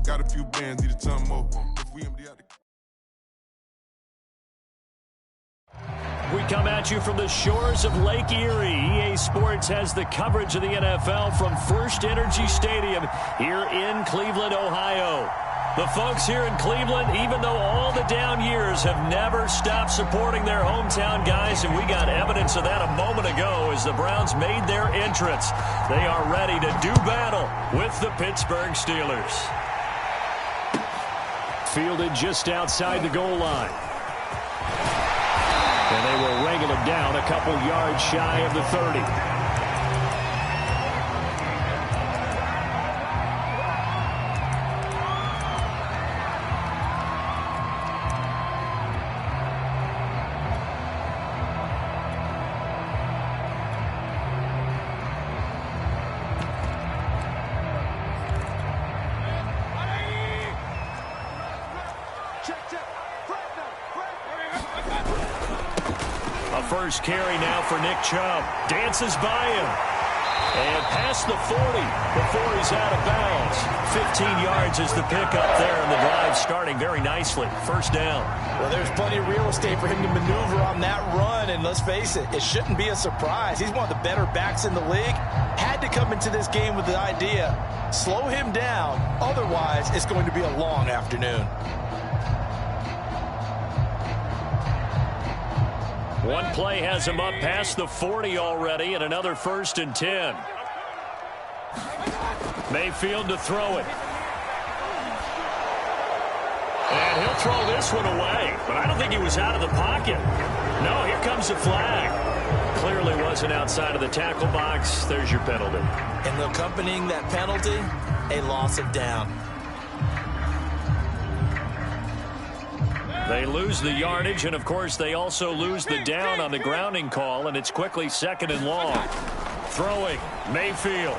Got a few bands, need a ton more. If we empty out the... We come at you from the shores of Lake Erie. EA Sports has the coverage of the NFL from First Energy Stadium here in Cleveland, Ohio. The folks here in Cleveland, even though all the down years, have never stopped supporting their hometown guys, and we got evidence of that a moment ago as the Browns made their entrance. They are ready to do battle with the Pittsburgh Steelers. Fielded just outside the goal line. And they will wrangle him down a couple yards shy of the 30. First carry now for Nick Chubb. Dances by him. And past the 40 before he's out of bounds. 15 yards is the pickup there, and the drive starting very nicely. First down. Well, there's plenty of real estate for him to maneuver on that run, and let's face it, it shouldn't be a surprise. He's one of the better backs in the league. Had to come into this game with the idea, slow him down, otherwise it's going to be a long afternoon. One play has him up past the 40 already, and another 1st and 10. Mayfield to throw it. And he'll throw this one away, but I don't think he was out of the pocket. No, here comes the flag. Clearly wasn't outside of the tackle box. There's your penalty. And accompanying that penalty, a loss of down. They lose the yardage, and of course they also lose the down on the grounding call, and it's quickly 2nd and long. Throwing, Mayfield.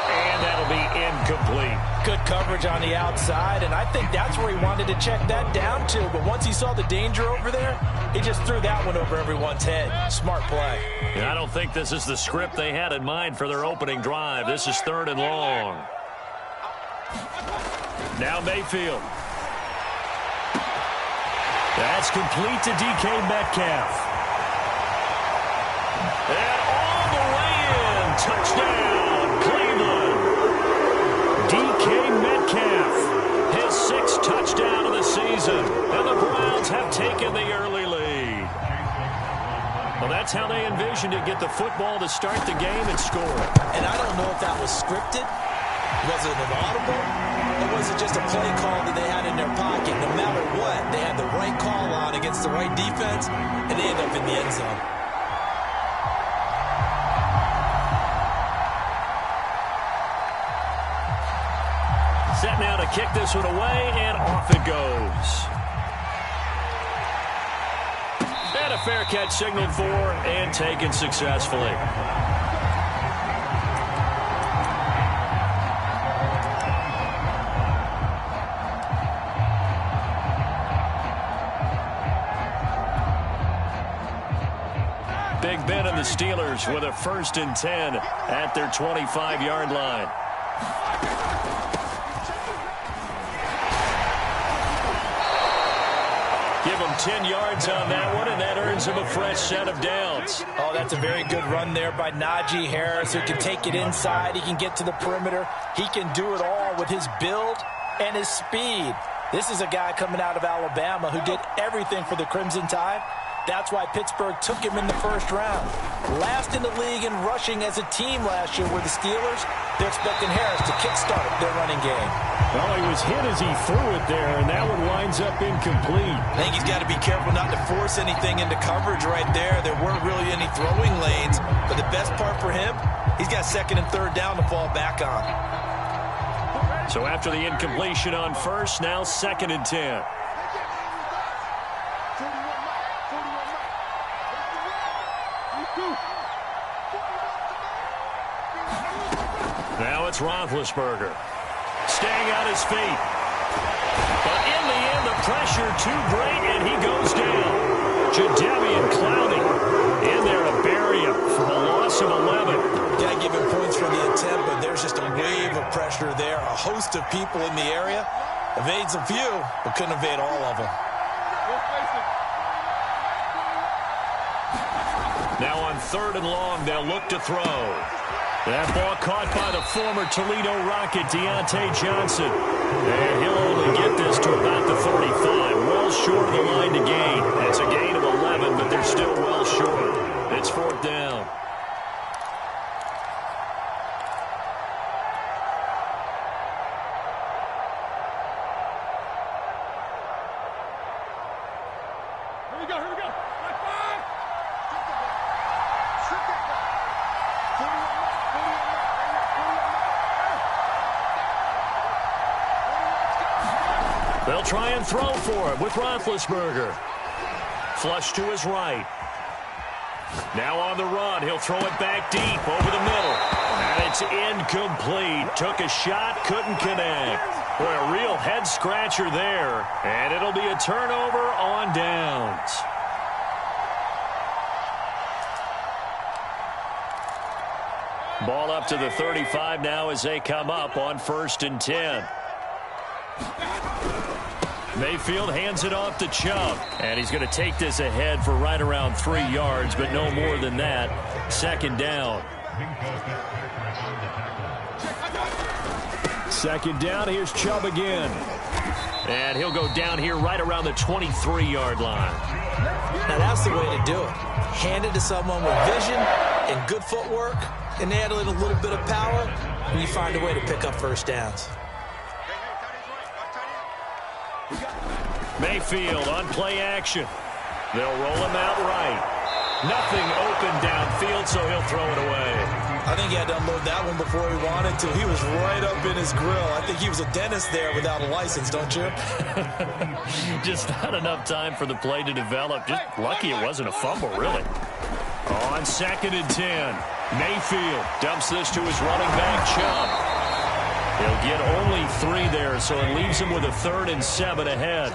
And that'll be incomplete. Good coverage on the outside, and I think that's where he wanted to check that down to, but once he saw the danger over there, he just threw that one over everyone's head. Smart play. I don't think this is the script they had in mind for their opening drive. This is 3rd and long. Now Mayfield. That's complete to DK Metcalf. And all the way in. Touchdown, Cleveland. DK Metcalf, his 6th touchdown of the season. And the Browns have taken the early lead. Well, that's how they envisioned it. Get the football to start the game and score. And I don't know if that was scripted. Was it an audible? Or was it just a play call that they had in their pocket? No matter what, they had the right call on against the right defense, and they end up in the end zone. Set now to kick this one away, and off it goes. And a fair catch signaled for and taken successfully. Big Ben and the Steelers with a 1st and 10 at their 25-yard line. Give them 10 yards on that one, and that earns him a fresh set of downs. Oh, that's a very good run there by Najee Harris, who can take it inside. He can get to the perimeter. He can do it all with his build and his speed. This is a guy coming out of Alabama who did everything for the Crimson Tide. That's why Pittsburgh took him in the 1st round. Last in the league in rushing as a team last year were the Steelers. They're expecting Harris to kickstart their running game. Well, he was hit as he threw it there, and that one winds up incomplete. I think he's got to be careful not to force anything into coverage right there. There weren't really any throwing lanes, but the best part for him, he's got 2nd and 3rd down to fall back on. So after the incompletion on 1st, now 2nd and 10. Now it's Roethlisberger. Staying on his feet. But in the end, the pressure too great, and he goes down. Jadeveon Clowney in there to bury him for a loss of 11. Got to give him points for the attempt, but there's just a way pressure there. A host of people in the area. Evades a few, but couldn't evade all of them. Now on 3rd and long, they'll look to throw. That ball caught by the former Toledo Rocket, Deontay Johnson. And he'll only get this to about the 35. Well short of the line to gain. It's a gain of 11, but they're still well short. It's 4th down. They'll try and throw for it with Roethlisberger. Flush to his right. Now on the run. He'll throw it back deep over the middle. And it's incomplete. Took a shot, couldn't connect. Boy, a real head-scratcher there. And it'll be a turnover on downs. Ball up to the 35 now as they come up on 1st and 10. Mayfield hands it off to Chubb. And he's going to take this ahead for right around 3 yards, but no more than that. 2nd down. 2nd down, here's Chubb again. And he'll go down here right around the 23-yard line. Now that's the way to do it. Hand it to someone with vision and good footwork, and add a little bit of power, and you find a way to pick up 1st downs. Mayfield on play action. They'll roll him out right. Nothing open downfield, so he'll throw it away. I think he had to unload that one before he wanted to. He was right up in his grill. I think he was a dentist there without a license, don't you? Just not enough time for the play to develop. Just lucky it wasn't a fumble, really. On 2nd and 10, Mayfield dumps this to his running back, Chubb. He'll get only 3 there, so it leaves him with a 3rd and 7 ahead.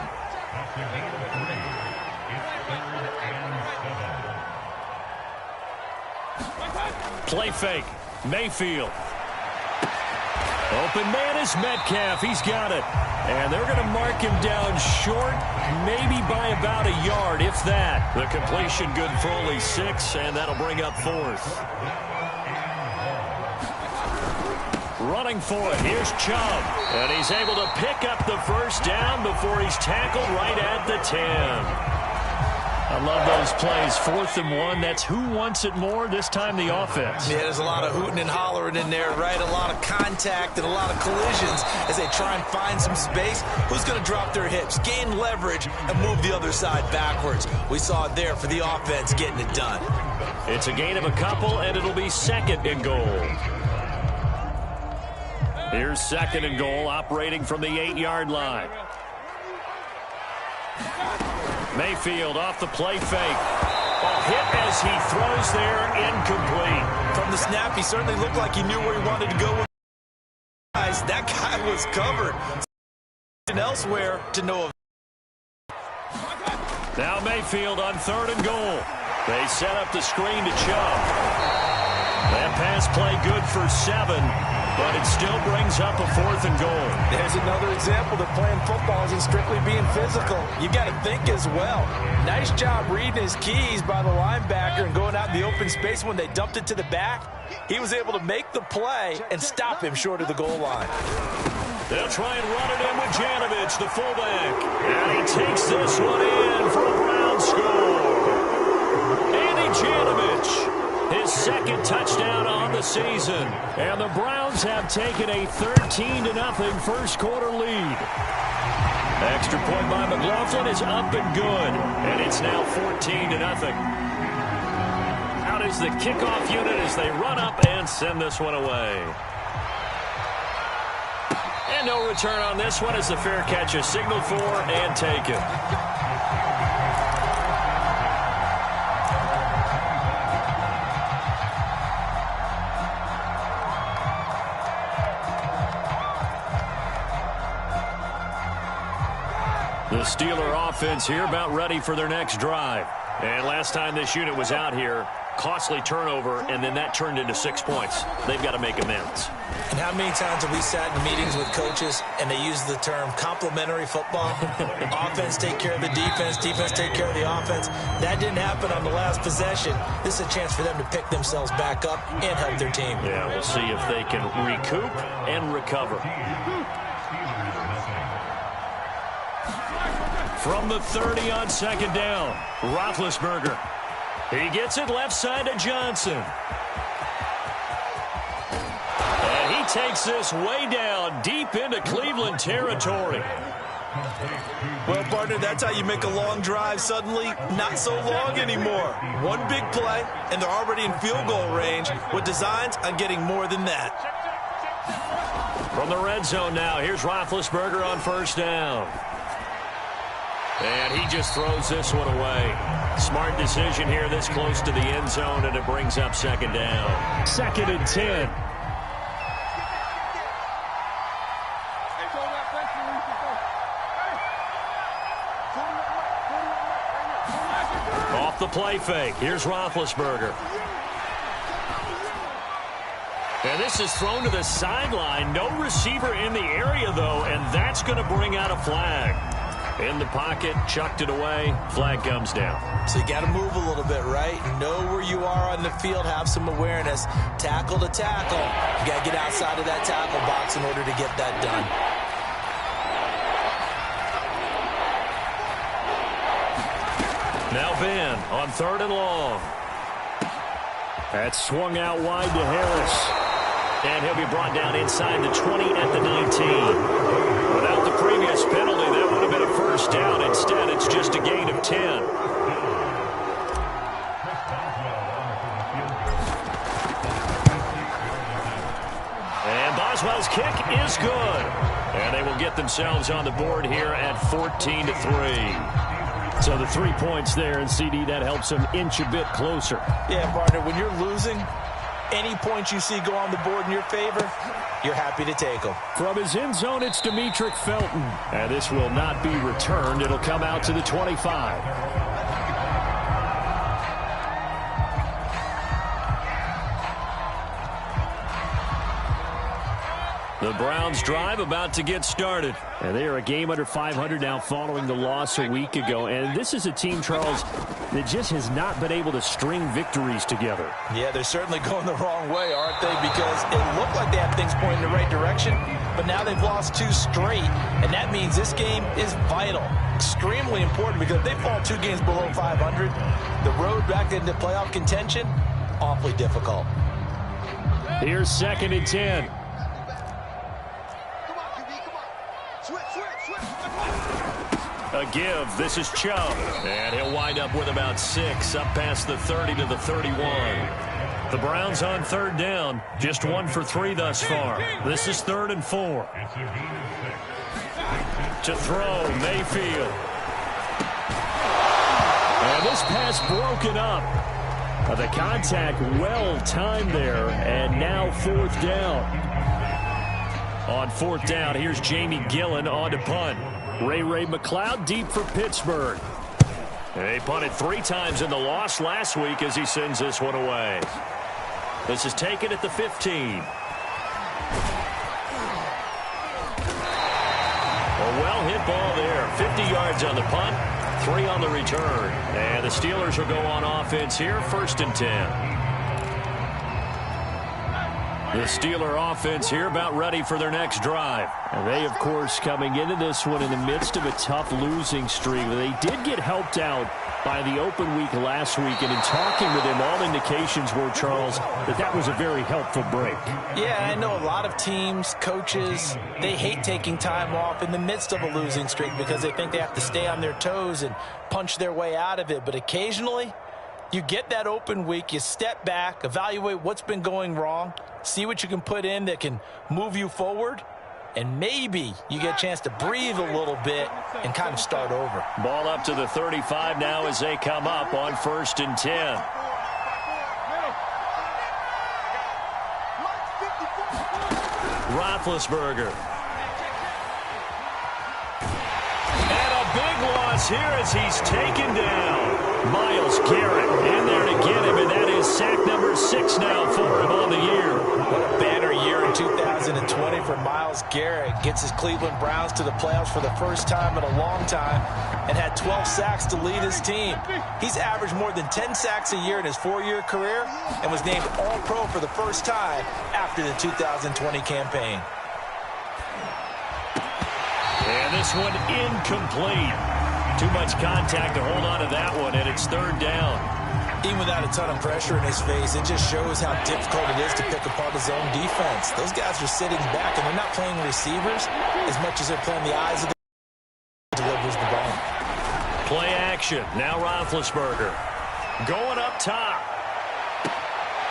Play fake. Mayfield. Open man is Metcalf. He's got it. And they're going to mark him down short, maybe by about a yard, if that. The completion good for only 6, and that'll bring up 4th. Running for it. Here's Chubb. And he's able to pick up the 1st down before he's tackled right at the 10. I love those plays. 4th and 1. That's who wants it more. This time the offense. Yeah, there's a lot of hooting and hollering in there, right? A lot of contact and a lot of collisions as they try and find some space. Who's going to drop their hips, gain leverage, and move the other side backwards? We saw it there for the offense getting it done. It's a gain of a couple, and it'll be 2nd and goal. Here's 2nd and goal, operating from the 8-yard line. Mayfield off the play fake. A hit as he throws there, incomplete. From the snap, he certainly looked like he knew where he wanted to go with guys. That guy was covered. And elsewhere to no avail. Now Mayfield on 3rd and goal. They set up the screen to Chubb. That pass play good for 7. But it still brings up a 4th and goal. There's another example that playing football isn't strictly being physical. You got to think as well. Nice job reading his keys by the linebacker and going out in the open space when they dumped it to the back. He was able to make the play and stop him short of the goal line. They'll try and run it in with Janovich, the fullback. And he takes this one in for a Brown score. Andy Janovich. His 2nd touchdown on the season. And the Browns have taken a 13-0 first quarter lead. Extra point by McLaughlin is up and good. And it's now 14-0. Out is the kickoff unit as they run up and send this one away. And no return on this one as the fair catch is signaled for and taken. The Steeler offense here about ready for their next drive. And last time this unit was out here, costly turnover, and then that turned into 6 points. They've got to make amends. And how many times have we sat in meetings with coaches and they use the term complementary football? Offense take care of the defense, defense take care of the offense. That didn't happen on the last possession. This is a chance for them to pick themselves back up and help their team. Yeah, we'll see if they can recoup and recover. From the 30 on second down, Roethlisberger. He gets it left side to Johnson. And he takes this way down deep into Cleveland territory. Well, partner, that's how you make a long drive suddenly not so long anymore. One big play, and they're already in field goal range with designs on getting more than that. From the red zone now, here's Roethlisberger on first down. And he just throws this one away. Smart decision here this close to the end zone, and it brings up second down. 2nd and 10. Off the play fake. Here's Roethlisberger. And this is thrown to the sideline. No receiver in the area, though, and that's going to bring out a flag. In the pocket, chucked it away, flag comes down. So you got to move a little bit, right? Know where you are on the field, have some awareness. Tackle to tackle. You got to get outside of that tackle box in order to get that done. Now Ben on 3rd and long. That's swung out wide to Harris. And he'll be brought down inside the 20 at the 19. Without the previous penalty, that would have been a first down. Instead, it's just a gain of 10. And Boswell's kick is good. And they will get themselves on the board here at 14-3. So the 3 points there, and CD, that helps them inch a bit closer. Yeah, partner, when you're losing, any points you see go on the board in your favor, you're happy to take them. From his end zone, it's Demetric Felton. And this will not be returned. It'll come out to the 25. The Browns drive about to get started. And they are a game under 500 now following the loss a week ago. And this is a team, Charles, that just has not been able to string victories together. Yeah, they're certainly going the wrong way, aren't they? Because it looked like they had things pointing in the right direction, but now they've lost 2 straight. And that means this game is vital, extremely important, because if they fall 2 games below 500, the road back into playoff contention, awfully difficult. Here's 2nd and 10. A give. This is Chubb. And he'll wind up with about 6 up past the 30 to the 31. The Browns on 3rd down. Just 1 for 3 thus far. This is 3rd and 4. To throw, Mayfield. And this pass broken up. The contact well timed there. And now 4th down. On 4th down, here's Jamie Gillen on to punt. Ray McLeod deep for Pittsburgh. They punted 3 times in the loss last week as he sends this one away. This is taken at the 15. A well-hit ball there. 50 yards on the punt, 3 on the return. And the Steelers will go on offense here, 1st and 10. The Steeler offense here about ready for their next drive. And they, of course, coming into this one in the midst of a tough losing streak. They did get helped out by the open week last week. And in talking with him, all indications were, Charles, that was a very helpful break. Yeah, I know a lot of teams, coaches, they hate taking time off in the midst of a losing streak because they think they have to stay on their toes and punch their way out of it. But occasionally, you get that open week, you step back, evaluate what's been going wrong, see what you can put in that can move you forward, and maybe you get a chance to breathe a little bit and kind of start over. Ball up to the 35 now as they come up on 1st and 10. Roethlisberger. And a big one across here as he's taken down. Myles Garrett in there to get him, and that is sack number 6 now for him on the year. What a banner year in 2020 for Myles Garrett. Gets his Cleveland Browns to the playoffs for the first time in a long time and had 12 sacks to lead his team. He's averaged more than 10 sacks a year in his 4-year career and was named All-Pro for the first time after the 2020 campaign. And this one incomplete. Too much contact to hold on to that one, and it's 3rd down. Even without a ton of pressure in his face, it just shows how difficult it is to pick apart his own defense. Those guys are sitting back, and they're not playing receivers as much as they're playing the eyes of the delivers the ball. Play action. Now Roethlisberger going up top.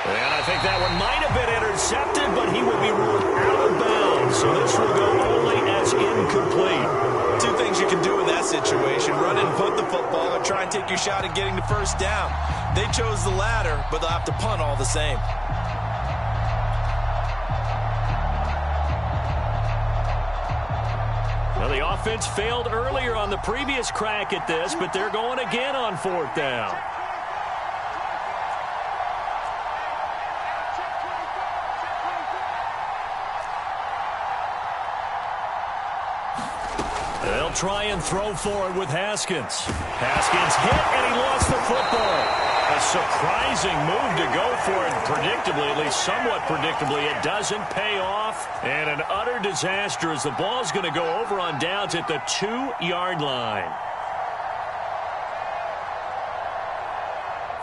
And I think that one might have been intercepted, but he will be ruled out of bounds. So this will go only as incomplete. 2 things you can do in that situation: run and punt the football, or try and take your shot at getting the first down. They chose the latter, but they'll have to punt all the same. Well, the offense failed earlier on the previous crack at this, but they're going again on 4th down. They'll try and throw for it with Haskins. Haskins hit, and he lost the football. A surprising move to go for it. Predictably, at least somewhat predictably, it doesn't pay off. And an utter disaster as the ball's going to go over on downs at the 2-yard line.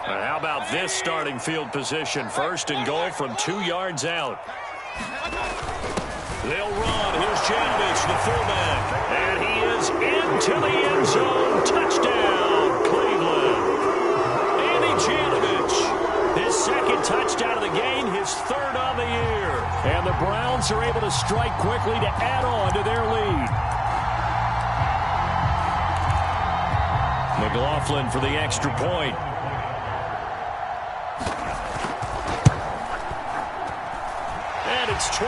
And how about this starting field position? 1st and goal from 2 yards out. They'll run. Here's Janovich, the fullback. And he is into the end zone. Touchdown, Cleveland. Andy Janovich, his 2nd touchdown of the game, his 3rd on the year. And the Browns are able to strike quickly to add on to their lead. McLaughlin for the extra point. And it's 21-3.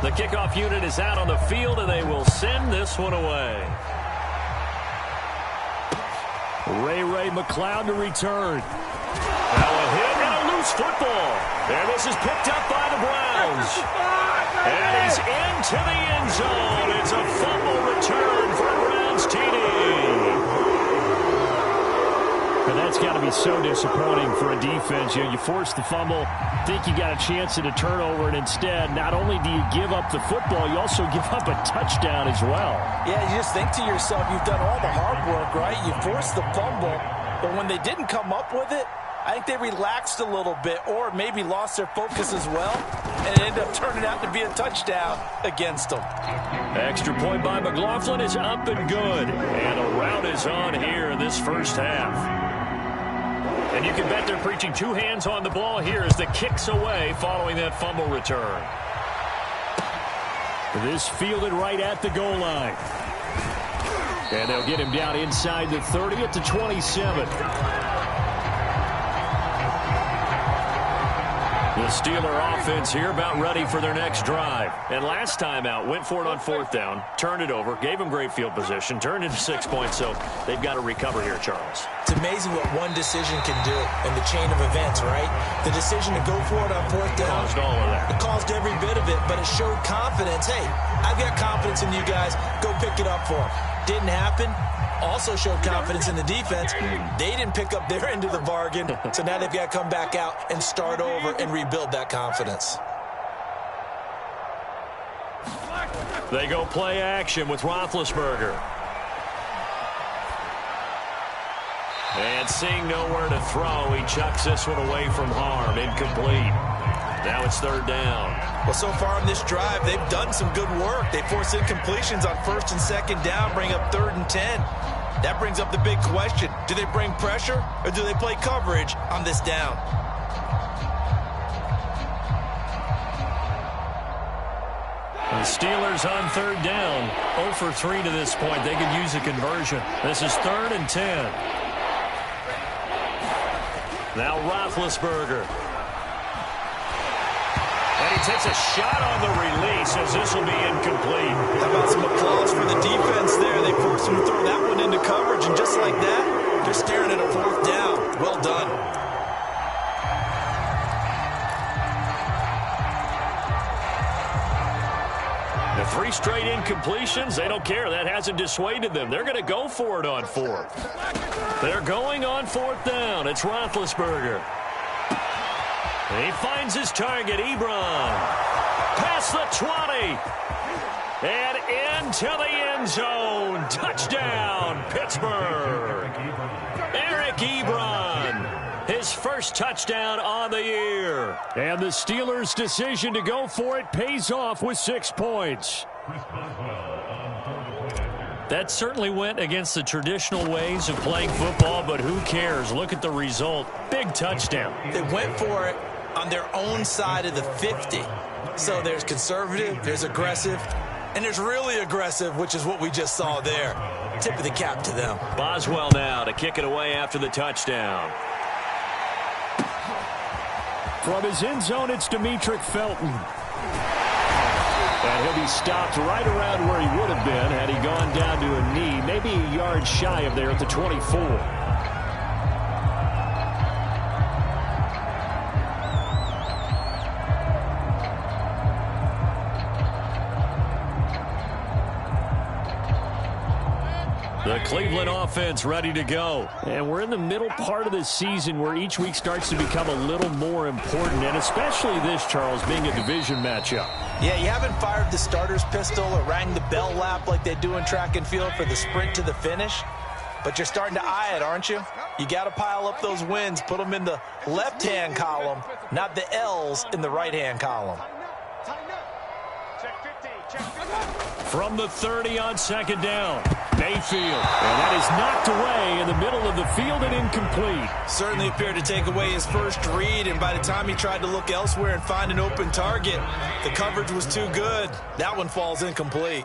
The kickoff unit is out on the field, and they will send this one away. Ray McLeod to return. Now a hit and a loose football. And this is picked up by the Browns. And he's into the end zone. It's a fumble return for a Browns TD. And that's got to be so disappointing for a defense. You force the fumble, think you got a chance at a turnover, and instead, not only do you give up the football, you also give up a touchdown as well. Yeah, you just think to yourself, you've done all the hard work, right? You forced the fumble, but when they didn't come up with it, I think they relaxed a little bit or maybe lost their focus as well, and it ended up turning out to be a touchdown against them. Extra point by McLaughlin is up and good, and a rout is on here in this first half. And you can bet they're preaching 2 hands on the ball here as the kick's away following that fumble return. This fielded right at the goal line. And they'll get him down inside the 30 at the 27. The Steeler offense here about ready for their next drive. And last time out, went for it on 4th down, turned it over, gave them great field position, turned into 6 points, so they've got to recover here, Charles. It's amazing what one decision can do in the chain of events, right? The decision to go for it on 4th down. Caused all of that. It caused every bit of it, but it showed confidence. Hey, I've got confidence in you guys. Go pick it up for them. Didn't happen. Also showed confidence in the defense. They didn't pick up their end of the bargain, so now they've got to come back out and start over and rebuild that confidence. They go play action with Roethlisberger. And seeing nowhere to throw, he chucks this one away from harm. Incomplete. Now it's 3rd down. Well, so far in this drive, they've done some good work. They forced incompletions on 1st and 2nd down, bring up 3rd and 10. That brings up the big question. Do they bring pressure or do they play coverage on this down? The Steelers on third down. 0 for 3 to this point. They could use a conversion. This is 3rd and 10. Now Roethlisberger. And he takes a shot on the release as this will be incomplete. How about some applause for the defense there? They forced him to throw that one into coverage, and just like that, they're staring at a 4th down. Well done. The 3 straight incompletions, they don't care. That hasn't dissuaded them. They're going to go for it on 4th. They're going on 4th down. It's Roethlisberger. He finds his target, Ebron. Past the 20. And into the end zone. Touchdown, Pittsburgh. Eric Ebron. His first touchdown on the year. And the Steelers' decision to go for it pays off with 6 points. That certainly went against the traditional ways of playing football, but who cares? Look at the result. Big touchdown. They went for it on their own side of the 50. So there's conservative, there's aggressive, and there's really aggressive, which is what we just saw there. Tip of the cap to them. Boswell now to kick it away after the touchdown. From his end zone, it's Demetric Felton. And he'll be stopped right around where he would have been had he gone down to a knee, maybe a yard shy of there at the 24. The Cleveland offense ready to go. And we're in the middle part of the season where each week starts to become a little more important, and especially this, Charles, being a division matchup. Yeah, you haven't fired the starter's pistol or rang the bell lap like they do in track and field for the sprint to the finish, but you're starting to eye it, aren't you? You got to pile up those wins, put them in the left-hand column, not the L's in the right-hand column. From the 30 on 2nd down, Mayfield. And that is knocked away in the middle of the field and incomplete. Certainly appeared to take away his first read, and by the time he tried to look elsewhere and find an open target, the coverage was too good. That one falls incomplete.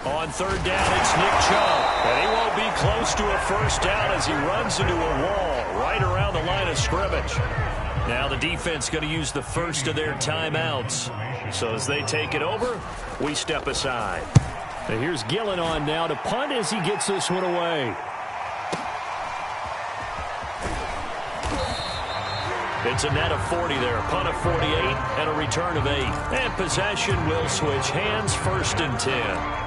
On 3rd down, it's Nick Chubb. And he won't be close to a first down as he runs into a wall right around the line of scrimmage. Now the defense going to use the first of their timeouts. So as they take it over, we step aside. And here's Gillen on now to punt as he gets this one away. It's a net of 40 there, punt of 48, and a return of 8. And possession will switch hands, 1st and 10.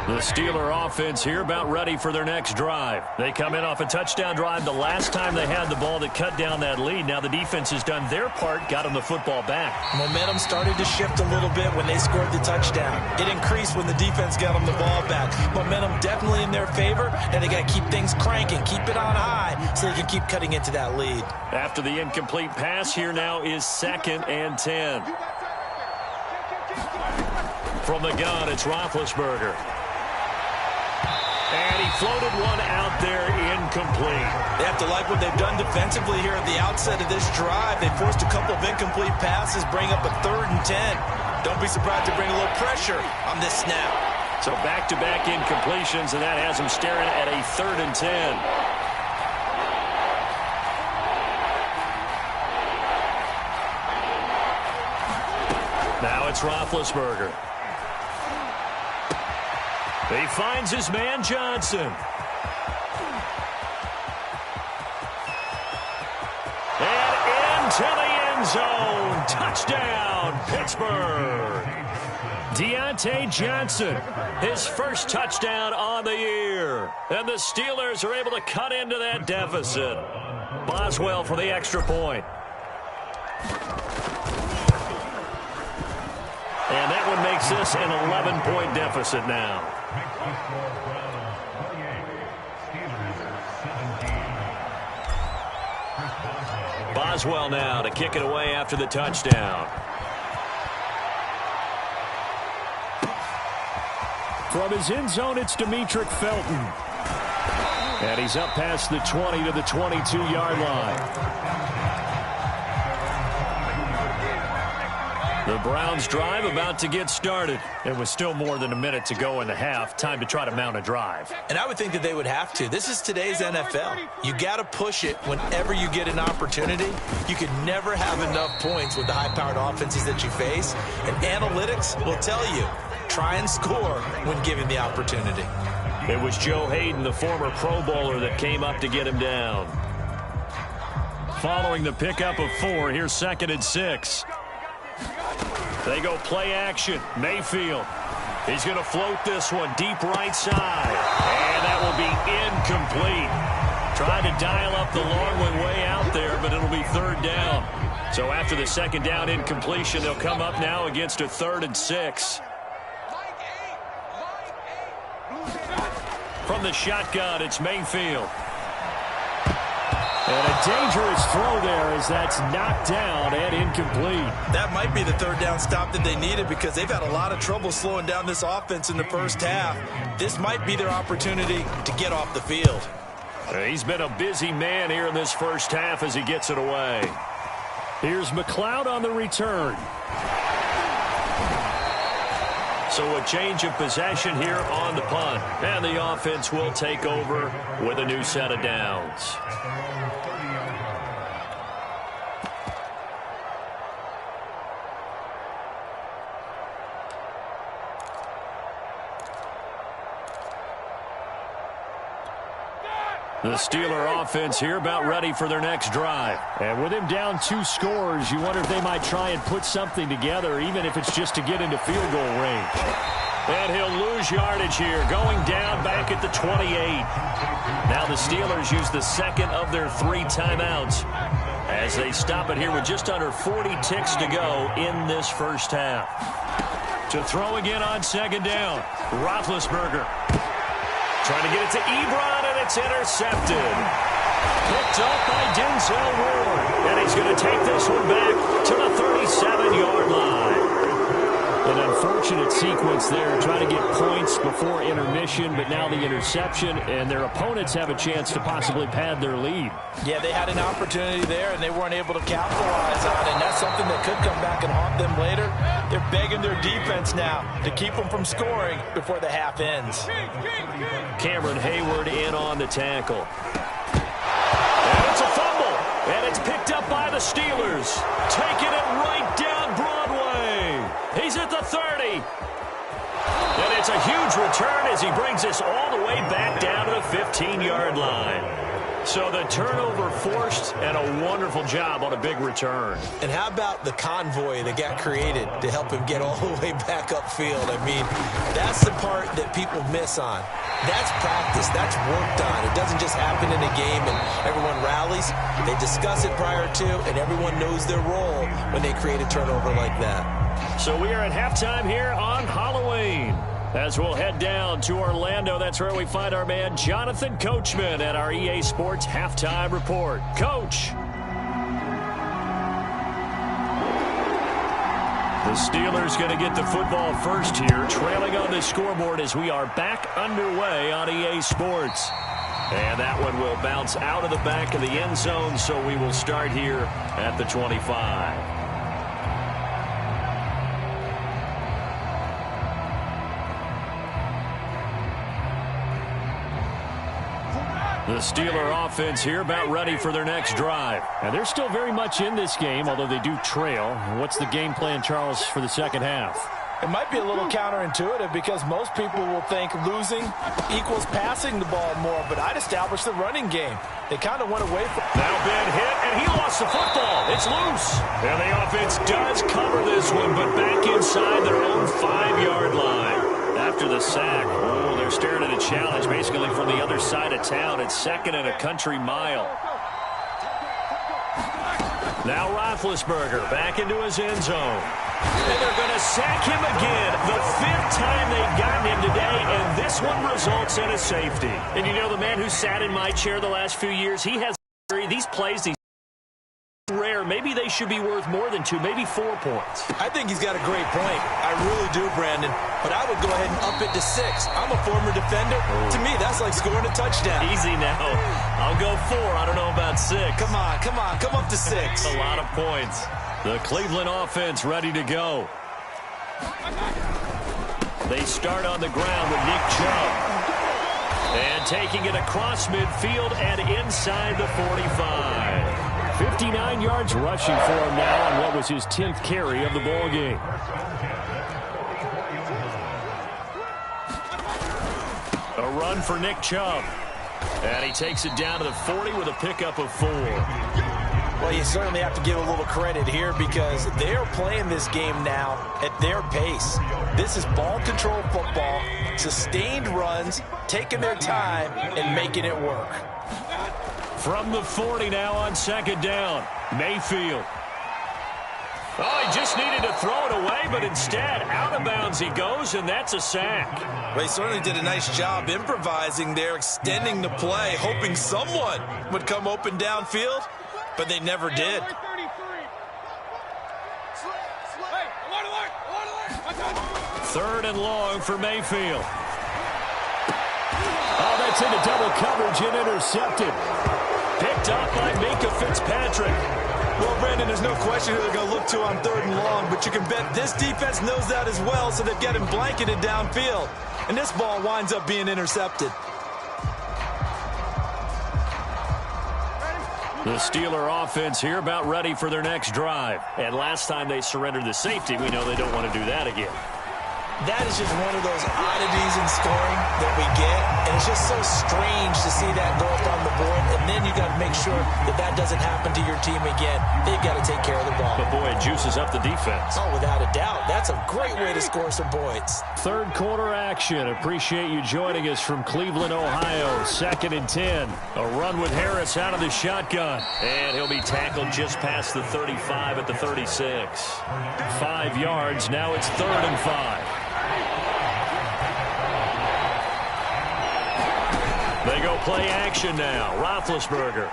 The Steeler offense here about ready for their next drive. They come in off a touchdown drive the last time they had the ball that cut down that lead. Now the defense has done their part, got them the football back. Momentum started to shift a little bit when they scored the touchdown. It increased when the defense got them the ball back. Momentum definitely in their favor, and they got to keep things cranking, keep it on high so they can keep cutting into that lead. After the incomplete pass, here now is 2nd and 10. From the gun, it's Roethlisberger. And he floated one out there incomplete. They have to like what they've done defensively here at the outset of this drive. They forced a couple of incomplete passes, bring up a 3rd and 10. Don't be surprised to bring a little pressure on this snap. So back-to-back incompletions, and that has them staring at a 3rd and 10. Now it's Roethlisberger. He finds his man, Johnson. And into the end zone. Touchdown, Pittsburgh. Deontay Johnson, his first touchdown on the year. And the Steelers are able to cut into that deficit. Boswell for the extra point. And that one makes this an 11-point deficit now. Boswell now to kick it away after the touchdown. From his end zone, it's Demetric Felton. And he's up past the 20 to the 22-yard line. The Browns drive about to get started. It was still more than a minute to go in the half. Time to try to mount a drive. And I would think that they would have to. This is today's NFL. You got to push it whenever you get an opportunity. You can never have enough points with the high-powered offenses that you face. And analytics will tell you, try and score when given the opportunity. It was Joe Hayden, the former Pro Bowler, that came up to get him down. Following the pickup of 4, here's 2nd and 6. They go play action. Mayfield. He's going to float this one deep right side. And that will be incomplete. Trying to dial up the long one way out there, but it'll be 3rd down. So after the 2nd down incompletion, they'll come up now against a 3rd and 6. From the shotgun, it's Mayfield. And a dangerous throw there as that's knocked down and incomplete. That might be the 3rd down stop that they needed because they've had a lot of trouble slowing down this offense in the first half. This might be their opportunity to get off the field. He's been a busy man here in this first half as he gets it away. Here's McLeod on the return. So a change of possession here on the punt. And the offense will take over with a new set of downs. The Steeler offense here about ready for their next drive. And with him down 2 scores, you wonder if they might try and put something together, even if it's just to get into field goal range. And he'll lose yardage here, going down back at the 28. Now the Steelers use the 2nd of their 3 timeouts as they stop it here with just under 40 ticks to go in this first half. To throw again on 2nd down, Roethlisberger. Trying to get it to Ebron, and it's intercepted. Picked up by Denzel Ward. And he's going to take this one back to the 37-yard line. An unfortunate sequence there, trying to get points before intermission, but now the interception, and their opponents have a chance to possibly pad their lead. Yeah, they had an opportunity there, and they weren't able to capitalize on it, and that's something that could come back and haunt them later. They're begging their defense now to keep them from scoring before the half ends. Cameron Hayward in on the tackle. And it's a fumble, and it's picked up by the Steelers. Taking it right down Broadway. He's at the 30. And it's a huge return as he brings us all the way back down to the 15-yard line. So the turnover forced, and a wonderful job on a big return. And how about the convoy that got created to help him get all the way back upfield? I mean, that's the part that people miss on. That's practice. That's worked on. It doesn't just happen in a game and everyone rallies. They discuss it prior to, and everyone knows their role when they create a turnover like that. So we are at halftime here on Halloween. As we'll head down to Orlando, that's where we find our man Jonathan Coachman at our EA Sports Halftime Report. Coach. The Steelers going to get the football first here, trailing on the scoreboard as we are back underway on EA Sports. And that one will bounce out of the back of the end zone, so we will start here at the 25. The Steeler offense here about ready for their next drive. And they're still very much in this game, although they do trail. What's the game plan, Charles, for the second half? It might be a little counterintuitive because most people will think losing equals passing the ball more, but I'd establish the running game. They kind of went away from... Now Ben hit, and he lost the football. It's loose. And the offense does cover this one, but back inside their own 5-yard line. After the sack, they're staring at a challenge basically from the other side of town. It's 2nd and a country mile. Now Roethlisberger back into his end zone. And they're going to sack him again. The 5th time they've gotten him today, and this one results in a safety. And you know, the man who sat in my chair the last few years, he has these plays, these rare player, maybe they should be worth more than 2, maybe 4 points. I think he's got a great point. I really do, Brandon. But I would go ahead and up it to 6. I'm a former defender. To me, that's like scoring a touchdown. Easy now. I'll go 4. I don't know about 6. Come on. Come up to 6. A lot of points. The Cleveland offense ready to go. They start on the ground with Nick Chubb. And taking it across midfield and inside the 45. 59 yards rushing for him now on what was his 10th carry of the ball game. A run for Nick Chubb. And he takes it down to the 40 with a pickup of 4. Well, you certainly have to give a little credit here because they're playing this game now at their pace. This is ball control football, sustained runs, taking their time and making it work. From the 40 now on 2nd down, Mayfield. Oh, he just needed to throw it away, but instead, out of bounds he goes, and that's a sack. Well, he certainly did a nice job improvising there, extending the play, hoping someone would come open downfield, but they never did. 3rd and long for Mayfield. Oh, that's into double coverage and intercepted. Picked up by Minka Fitzpatrick. Well, Brandon, there's no question who they're going to look to on 3rd and long, but you can bet this defense knows that as well, so they've got him blanketed downfield. And this ball winds up being intercepted. The Steeler offense here about ready for their next drive. And last time they surrendered the safety, we know they don't want to do that again. That is just one of those oddities in scoring that we get, and it's just so strange to see that go up on the board, and then you got to make sure that that doesn't happen to your team again. They've got to take care of the ball. But, boy, it juices up the defense. Oh, without a doubt. That's a great way to score some points. 3rd quarter action. Appreciate you joining us from Cleveland, Ohio. 2nd and 10. A run with Harris out of the shotgun. And he'll be tackled just past the 35 at the 36. 5 yards. Now it's 3rd and 5. They go play action now. Roethlisberger.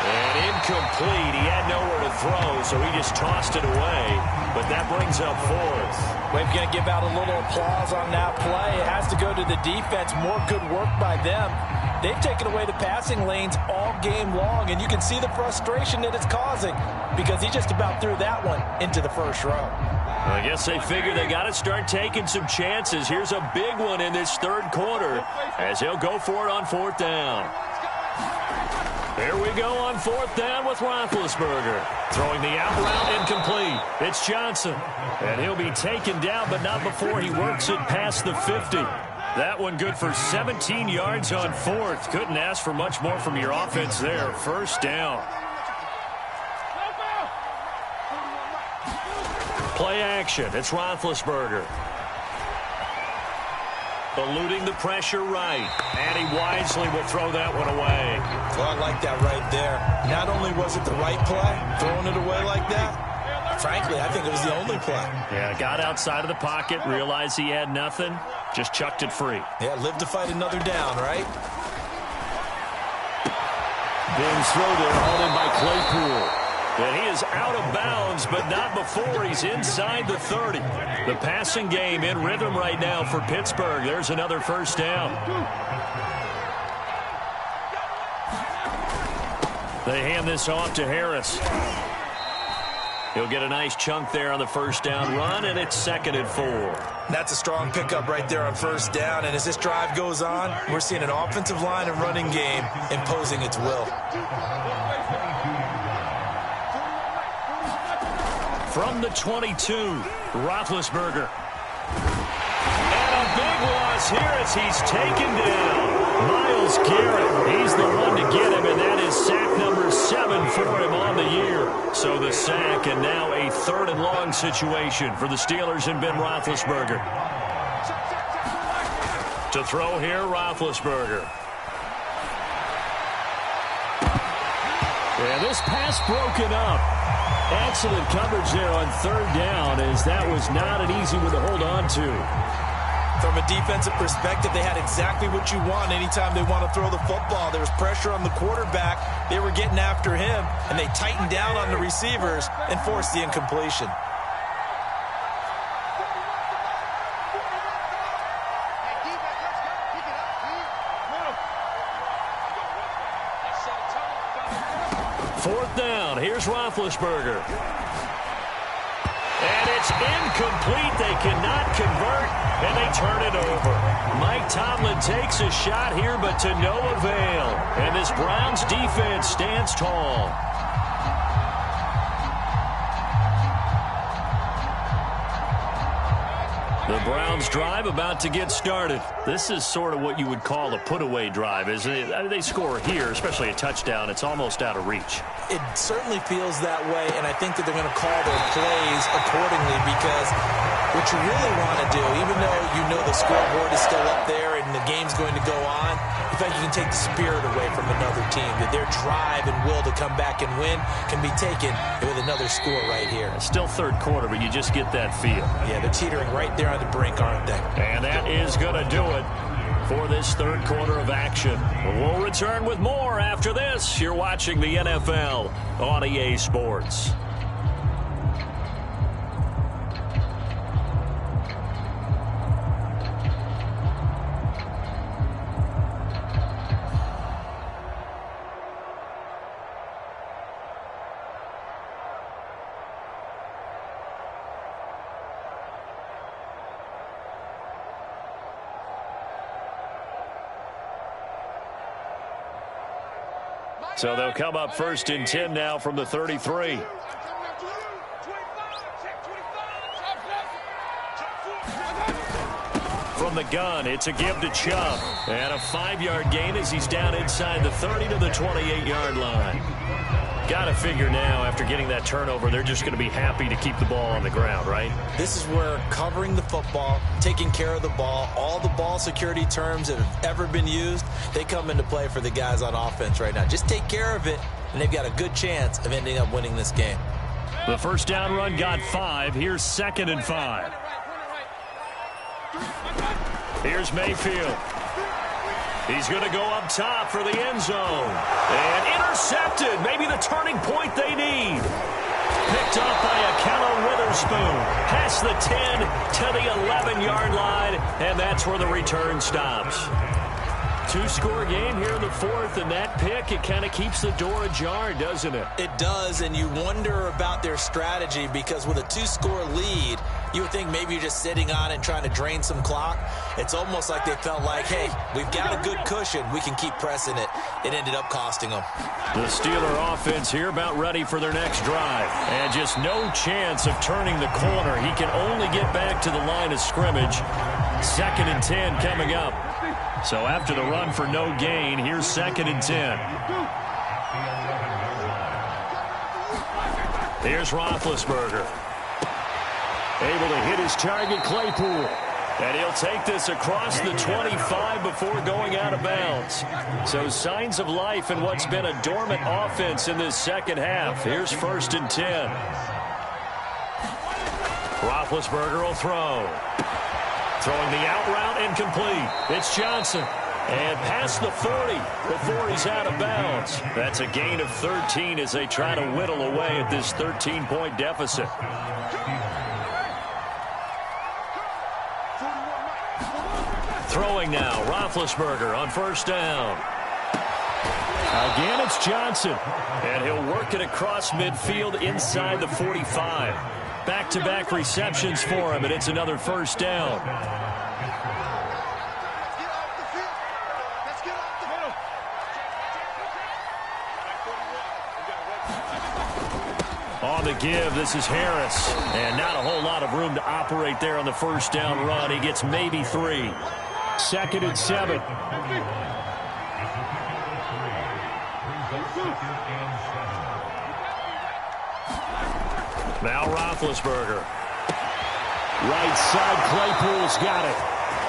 And incomplete. He had nowhere to throw, so he just tossed it away. But that brings up 4th. We're going to give out a little applause on that play. It has to go to the defense. More good work by them. They've taken away the passing lanes all game long, and you can see the frustration that it's causing because he just about threw that one into the 1st row. I guess they figure they got to start taking some chances. Here's a big one in this 3rd quarter as he'll go for it on 4th down. There we go on 4th down with Roethlisberger. Throwing the out route incomplete. It's Johnson. And he'll be taken down, but not before he works it past the 50. That one good for 17 yards on 4th. Couldn't ask for much more from your offense there. 1st down. Play action. It's Roethlisberger. Eluding the pressure right. And he wisely will throw that one away. Well, I like that right there. Not only was it the right play, throwing it away like that, frankly, I think it was the only play. Yeah, got outside of the pocket, realized he had nothing, just chucked it free. Yeah, live to fight another down, right? Ben's throw there, hauled in by Claypool. And he is out of bounds, but not before he's inside the 30. The passing game in rhythm right now for Pittsburgh. There's another 1st down. They hand this off to Harris. He'll get a nice chunk there on the 1st down run, and it's 2nd and 4. That's a strong pickup right there on 1st down, and as this drive goes on, we're seeing an offensive line and running game imposing its will. From the 22, Roethlisberger. And a big loss here as he's taken down. Myles Garrett, he's the one to get him, and that is sack number 7 for him on the year. So the sack, and now a 3rd and long situation for the Steelers and Ben Roethlisberger. To throw here, Roethlisberger. And this pass broken up. Excellent coverage there on 3rd down, as that was not an easy one to hold on to. From a defensive perspective, they had exactly what you want anytime they want to throw the football. There was pressure on the quarterback. They were getting after him, and they tightened down on the receivers and forced the incompletion. Fourth down. Here's Roethlisberger. And it's incomplete. They cannot convert, and they turn it over. Mike Tomlin takes a shot here, but to no avail. And this Browns defense stands tall. The Browns drive about to get started. This is sort of what you would call a put-away drive, isn't it? I mean, they score here, especially a touchdown. It's almost out of reach. It certainly feels that way, and I think that they're going to call their plays accordingly because what you really want to do, even though you know the scoreboard is still up there and the game's going to go on, in fact, you can take the spirit away from another team, that their drive and will to come back and win can be taken with another score right here. It's still third quarter, but you just get that feel. Yeah, they're teetering right there on the brink, aren't they? And that is going to do it for this third quarter of action. We'll return with more after this. You're watching the NFL on EA Sports. So they'll come up first and 10 now from the 33. From the gun, it's a give to Chubb. And a 5-yard gain as he's down inside the 30 to the 28-yard line. Got to figure now, after getting that turnover, they're just going to be happy to keep the ball on the ground, right? This is where covering the football, taking care of the ball, all the ball security terms that have ever been used, they come into play for the guys on offense right now. Just take care of it, and they've got a good chance of ending up winning this game. The first down run got 5. Here's 2nd and 5. Here's Mayfield. He's going to go up top for the end zone. And intercepted. Maybe the turning point they need. Picked up by Akello Witherspoon. Past the 10 to the 11-yard line. And that's where the return stops. Two-score game here in the fourth, and that pick, it kind of keeps the door ajar, doesn't it? It does, and you wonder about their strategy because with a 2-score lead, you would think maybe you're just sitting on it and trying to drain some clock. It's almost like they felt like, hey, we've got a good cushion. We can keep pressing it. It ended up costing them. The Steeler offense here about ready for their next drive. And just no chance of turning the corner. He can only get back to the line of scrimmage. 2nd and 10 coming up. So after the run for no gain, here's 2nd and 10. Here's Roethlisberger. Able to hit his target, Claypool. And he'll take this across the 25 before going out of bounds. So signs of life in what's been a dormant offense in this second half. Here's 1st and 10. Roethlisberger will throw. Throwing the out route incomplete. It's Johnson. And past the 40 before he's out of bounds. That's a gain of 13 as they try to whittle away at this 13-point deficit. Throwing now, Roethlisberger on 1st down. Again, it's Johnson. And he'll work it across midfield inside the 45. Back-to-back receptions for him, and it's another 1st down. On the give, this is Harris. And not a whole lot of room to operate there on the 1st down run. He gets maybe 3. 2nd and 7. Now Roethlisberger. Right side, Claypool's got it.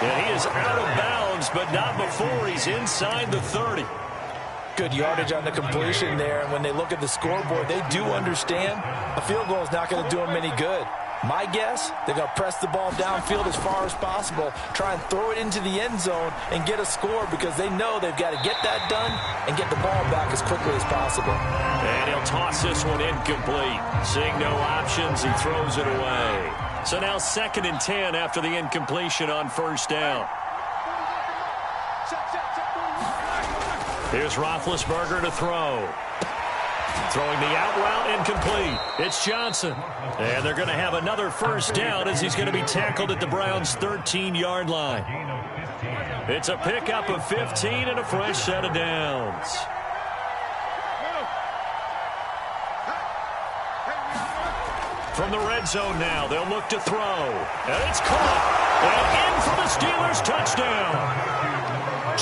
And he is out of bounds, but not before he's inside the 30. Good yardage on the completion there. And when they look at the scoreboard, they do understand a field goal is not going to do them any good. My guess, they're going to press the ball downfield as far as possible, try and throw it into the end zone and get a score because they know they've got to get that done and get the ball back as quickly as possible. And he'll toss this one incomplete. Seeing no options, he throws it away. So now 2nd and 10 after the incompletion on 1st down. Here's Roethlisberger to throw. Throwing the out route incomplete. It's Johnson. And they're going to have another 1st down as he's going to be tackled at the Browns' 13-yard line. It's a pickup of 15 and a fresh set of downs. From the red zone now, they'll look to throw. And it's caught. And in for the Steelers' touchdown.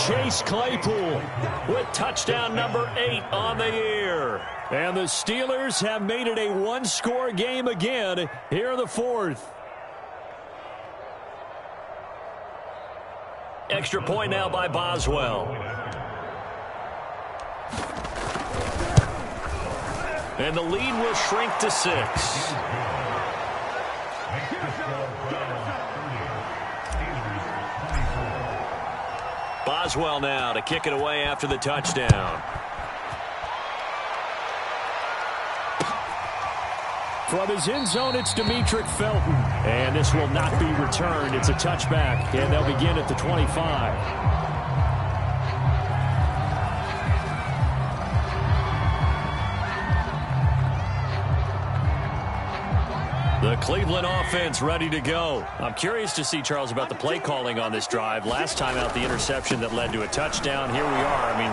Chase Claypool with touchdown number 8 on the year. And the Steelers have made it a one-score game again here in the 4th. Extra point now by Boswell. And the lead will shrink to 6. Boswell now to kick it away after the touchdown. From his end zone, it's Demetric Felton. And this will not be returned. It's a touchback, and they'll begin at the 25. The Cleveland offense ready to go. I'm curious to see, Charles, about the play calling on this drive. Last time out, the interception that led to a touchdown. Here we are. I mean,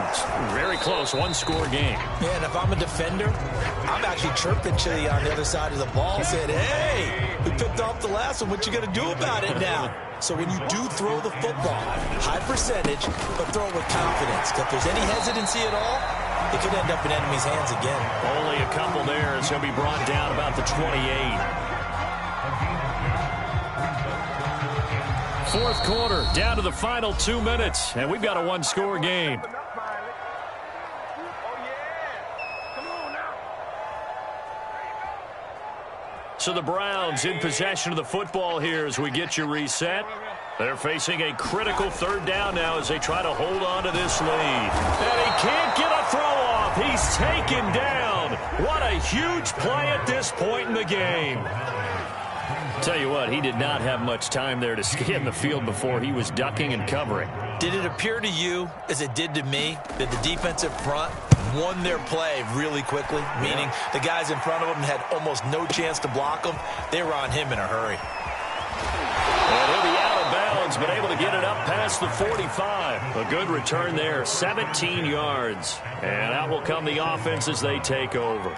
very close, one-score game. Yeah, and if I'm a defender, I'm actually chirping to you on the other side of the ball, saying, hey, we picked off the last one. What you going to do about it now? So when you do throw the football, high percentage, but throw it with confidence. If there's any hesitancy at all, it could end up in enemy's hands again. Only a couple there. It's going to be brought down about the 28. 4th quarter, down to the final 2 minutes, and we've got a one-score game. So the Browns in possession of the football here as we get you reset. They're facing a critical 3rd down now as they try to hold on to this lead. And he can't get a throw off. He's taken down. What a huge play at this point in the game. Tell you what, he did not have much time there to scan the field before he was ducking and covering. Did it appear to you, as it did to me, that the defensive front won their play really quickly? Meaning the guys in front of him had almost no chance to block him. They were on him in a hurry. And he'll be out of bounds, but able to get it up past the 45. A good return there, 17 yards. And out will come the offense as they take over.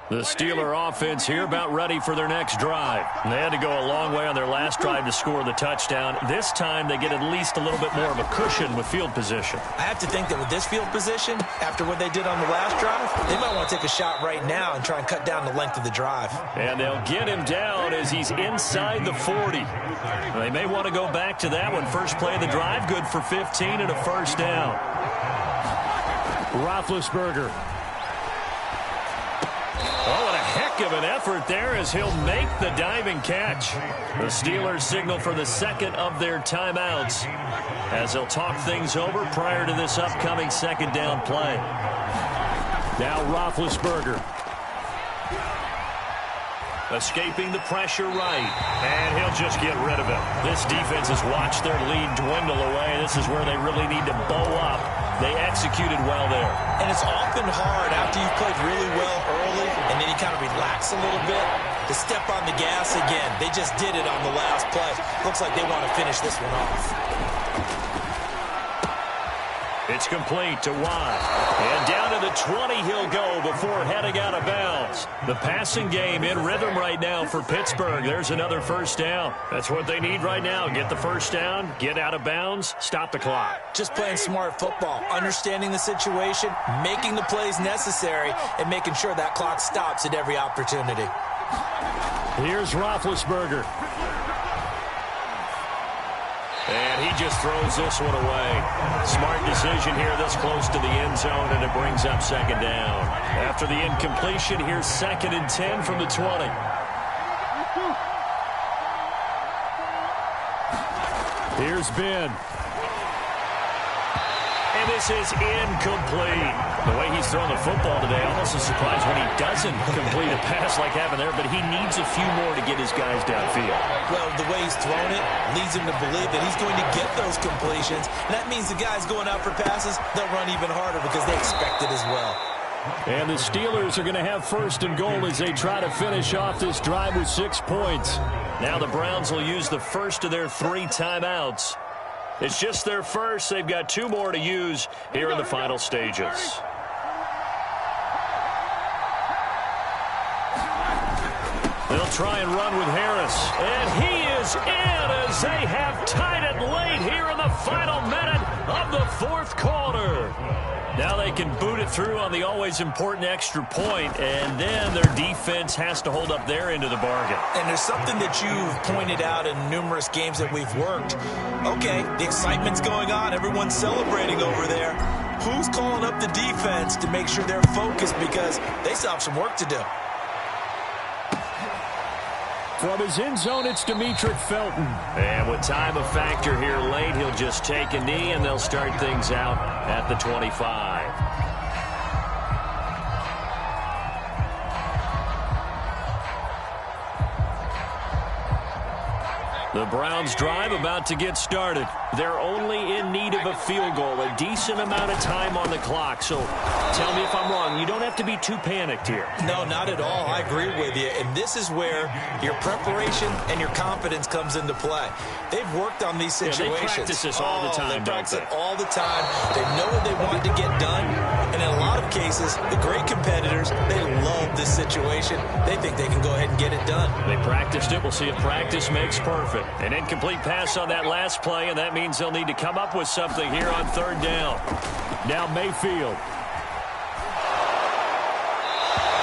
The Steeler offense here about ready for their next drive. And they had to go a long way on their last drive to score the touchdown. This time they get at least a little bit more of a cushion with field position. I have to think that with this field position, after what they did on the last drive, they might want to take a shot right now and try and cut down the length of the drive. And they'll get him down as he's inside the 40. They may want to go back to that one. First play of the drive, good for 15 and a 1st down. Roethlisberger. Oh, and a heck of an effort there as he'll make the diving catch. The Steelers signal for the 2nd of their timeouts as they'll talk things over prior to this upcoming 2nd down play. Now Roethlisberger. Escaping the pressure right, and he'll just get rid of it. This defense has watched their lead dwindle away. This is where they really need to bow up. They executed well there. And it's often hard after you've played really well early and then you kind of relax a little bit to step on the gas again. They just did it on the last play. Looks like they want to finish this one off. It's complete to Watt. And down to the 20 he'll go before heading out of bounds. The passing game in rhythm right now for Pittsburgh. There's another 1st down. That's what they need right now. Get the 1st down, get out of bounds, stop the clock. Just playing smart football, understanding the situation, making the plays necessary, and making sure that clock stops at every opportunity. Here's Roethlisberger. And he just throws this one away. Smart decision here this close to the end zone, and it brings up second down. After the incompletion, here's 2nd and 10 from the 20. Here's Ben. And this is incomplete. The way he's throwing the football today, almost a surprise when he doesn't complete a pass like having there, but he needs a few more to get his guys downfield. Well, the way he's thrown it leads him to believe that he's going to get those completions. And that means the guys going out for passes, they'll run even harder because they expect it as well. And the Steelers are going to have 1st and goal as they try to finish off this drive with 6 points. Now the Browns will use the first of their 3 timeouts. It's just their first. They've got 2 more to use here in the final stages. They'll try and run with Harris. And he is in as they have tied it late here in the final minute of the 4th quarter. Now they can boot it through on the always important extra point, and then their defense has to hold up their end of the bargain. And there's something that you've pointed out in numerous games that we've worked. Okay, the excitement's going on. Everyone's celebrating over there. Who's calling up the defense to make sure they're focused because they still have some work to do? From his end zone, it's Demetric Felton. And with time a factor here late, he'll just take a knee, and they'll start things out at the 25. The Browns drive about to get started. They're only in need of a field goal, a decent amount of time on the clock. So tell me if I'm wrong. You don't have to be too panicked here. No, not at all. I agree with you. And this is where your preparation and your confidence comes into play. They've worked on these situations. Yeah, they practice this all the time, they practice it all the time. They know what they want to get done. And in a lot of cases, the great competitors, they love this situation. They think they can go ahead and get it done. They practiced it. We'll see if practice makes perfect. An incomplete pass on that last play, and that means they'll need to come up with something here on 3rd down. Now Mayfield.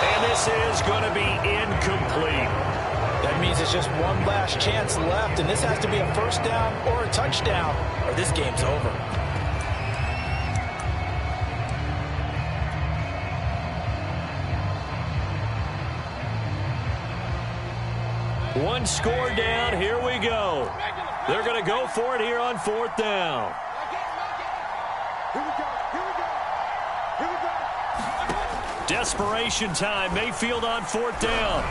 And this is going to be incomplete. That means it's just one last chance left, and this has to be a 1st down or a touchdown, or this game's over. One score down. Here we go. They're going to go for it here on 4th down. Desperation time. Mayfield on 4th down.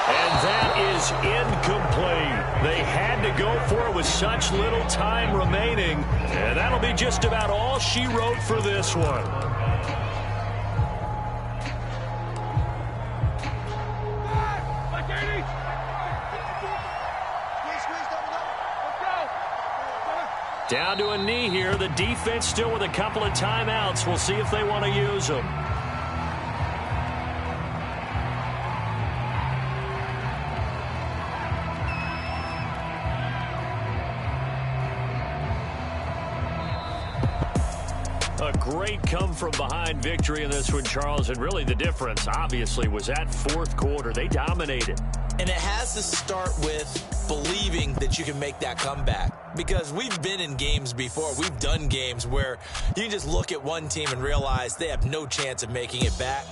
And that is incomplete. They had to go for it with such little time remaining. And that'll be just about all she wrote for this one. Down to a knee here. The defense still with a couple of timeouts. We'll see if they want to use them. A great come-from-behind victory in this one, Charles. And really the difference, obviously, was that 4th quarter. They dominated. And it has to start with believing that you can make that comeback. Because we've been in games before. We've done games where you can just look at one team and realize they have no chance of making it back.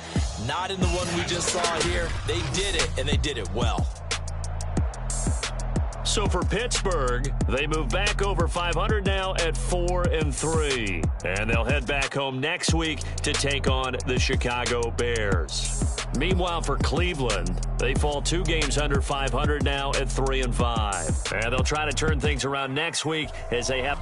Not in the one we just saw here. They did it, and they did it well. So for Pittsburgh, they move back over 500 now at 4-3. And they'll head back home next week to take on the Chicago Bears. Meanwhile, for Cleveland, they fall 2 games under 500 now at 3-5. And they'll try to turn things around next week as they have